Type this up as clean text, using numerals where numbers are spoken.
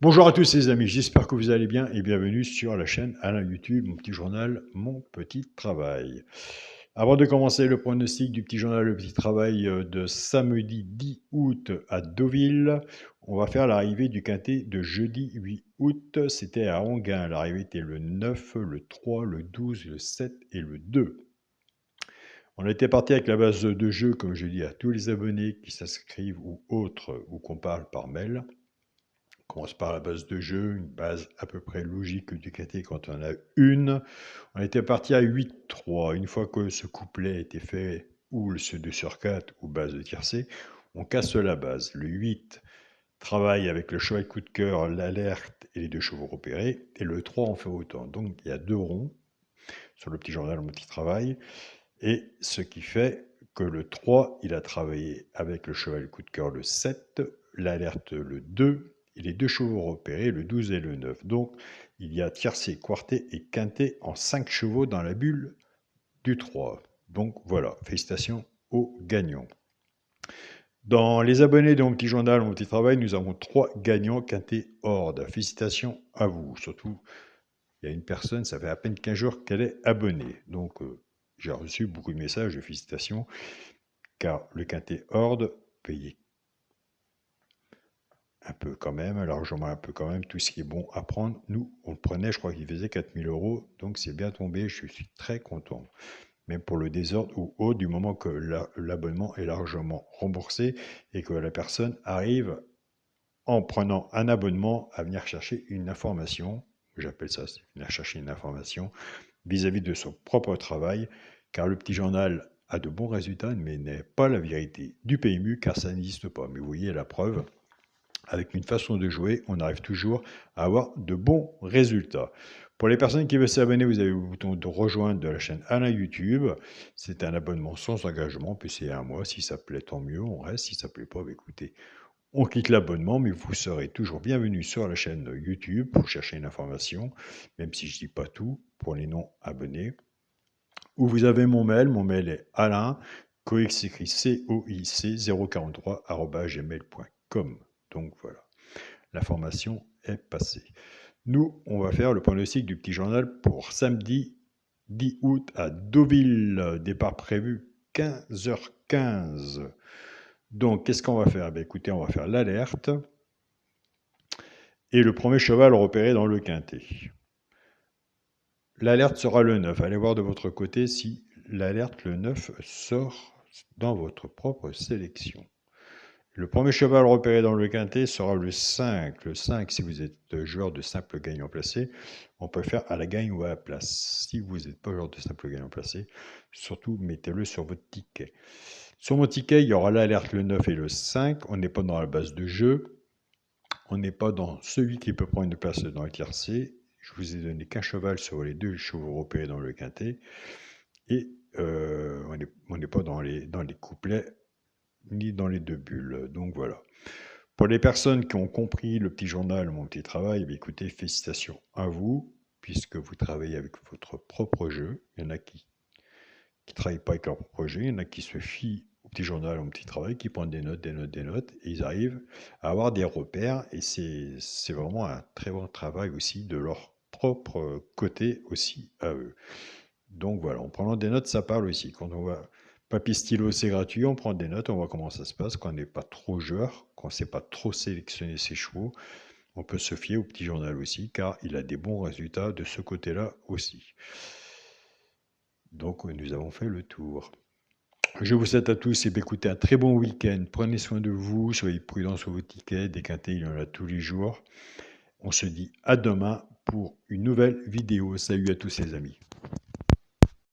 Bonjour à tous les amis, j'espère que vous allez bien et bienvenue sur la chaîne Alain YouTube, mon petit journal, mon petit travail. Avant de commencer le pronostic du petit journal, le petit travail de samedi 10 août à Deauville, on va faire l'arrivée du quintet de jeudi 8 août. C'était à Enghien, l'arrivée était le 9, le 3, le 12, le 7 et le 2. On était parti avec la base de jeu, comme je dis à tous les abonnés qui s'inscrivent ou autres ou qu'on parle par mail. On commence par la base de jeu, une base à peu près logique du quintet quand on en a une. On était parti à 8-3. Une fois que ce couplet était fait, ou ce 2 sur 4 ou base de tiercé, on casse la base. Le 8 travaille avec le cheval coup de cœur, l'alerte et les deux chevaux repérés. Et le 3 en fait autant. Donc il y a 2 ronds sur le petit journal, mon petit travail. Et ce qui fait que le 3, il a travaillé avec le cheval coup de cœur le 7, l'alerte le 2, et les deux chevaux repérés le 12 et le 9. Donc il y a tiercé, quarté et quinté en 5 chevaux dans la bulle du 3. Donc voilà, félicitations aux gagnants. Dans les abonnés de mon petit journal, mon petit travail, nous avons 3 gagnants quinté horde. Félicitations à vous. Surtout, il y a une personne, ça fait à peine 15 jours qu'elle est abonnée. Donc j'ai reçu beaucoup de messages de félicitations, car le quintet horde payait un peu quand même, largement un peu quand même, tout ce qui est bon à prendre. Nous, on le prenait, je crois qu'il faisait 4000 €, donc c'est bien tombé, je suis très content. Même pour le désordre ou autre, du moment que l'abonnement est largement remboursé et que la personne arrive, en prenant un abonnement, à venir chercher une information, j'appelle ça, venir chercher une information, vis-à-vis de son propre travail, car le petit journal a de bons résultats, mais n'est pas la vérité du PMU, car ça n'existe pas. Mais vous voyez la preuve, avec une façon de jouer, on arrive toujours à avoir de bons résultats. Pour les personnes qui veulent s'abonner, vous avez le bouton de rejoindre de la chaîne Alain YouTube. C'est un abonnement sans engagement, puis c'est un mois. Si ça plaît, tant mieux, on reste. Si ça plaît pas, écoutez, on quitte l'abonnement, mais vous serez toujours bienvenu sur la chaîne YouTube pour chercher une information, même si je ne dis pas tout pour les non-abonnés. Où vous avez mon mail est alain, coix écrit COIC 043@gmail.com. Donc voilà, l'information est passée. Nous, on va faire le pronostic du petit journal pour samedi 10 août à Deauville. Départ prévu 15h15. Donc, qu'est-ce qu'on va faire? Écoutez, on va faire l'alerte. Et le premier cheval repéré dans le quintet. L'alerte sera le 9. Allez voir de votre côté si l'alerte le 9 sort dans votre propre sélection. Le premier cheval repéré dans le quintet sera le 5. Le 5, si vous êtes joueur de simple gagnant placé, on peut faire à la gagne ou à la place. Si vous n'êtes pas joueur de simple gagnant placé, surtout mettez-le sur votre ticket. Sur mon ticket, il y aura l'alerte le 9 et le 5. On n'est pas dans la base de jeu. On n'est pas dans celui qui peut prendre une place dans le tiercé. Je vous ai donné qu'un cheval sur les deux chevaux repérés dans le quintet. Et on n'est pas dans les couplets ni dans les deux bulles. Donc voilà. Pour les personnes qui ont compris le petit journal, mon petit travail, écoutez, félicitations à vous, puisque vous travaillez avec votre propre jeu. Il y en a qui ne travaillent pas avec leur propre jeu, il y en a qui se fient au petit journal, au petit travail, qui prennent des notes, et ils arrivent à avoir des repères, et c'est vraiment un très bon travail aussi de leur propre côté aussi à eux. Donc voilà, en prenant des notes, ça parle aussi. Quand on va papier stylo, c'est gratuit, on prend des notes, on voit comment ça se passe. Quand on n'est pas trop joueur, quand on ne sait pas trop sélectionner ses chevaux, on peut se fier au petit journal aussi, car il a des bons résultats de ce côté-là aussi. Donc nous avons fait le tour. Je vous souhaite à tous d'écouter un très bon week-end. Prenez soin de vous, soyez prudents sur vos tickets. Des quintés, il y en a tous les jours. On se dit à demain pour une nouvelle vidéo. Salut à tous les amis.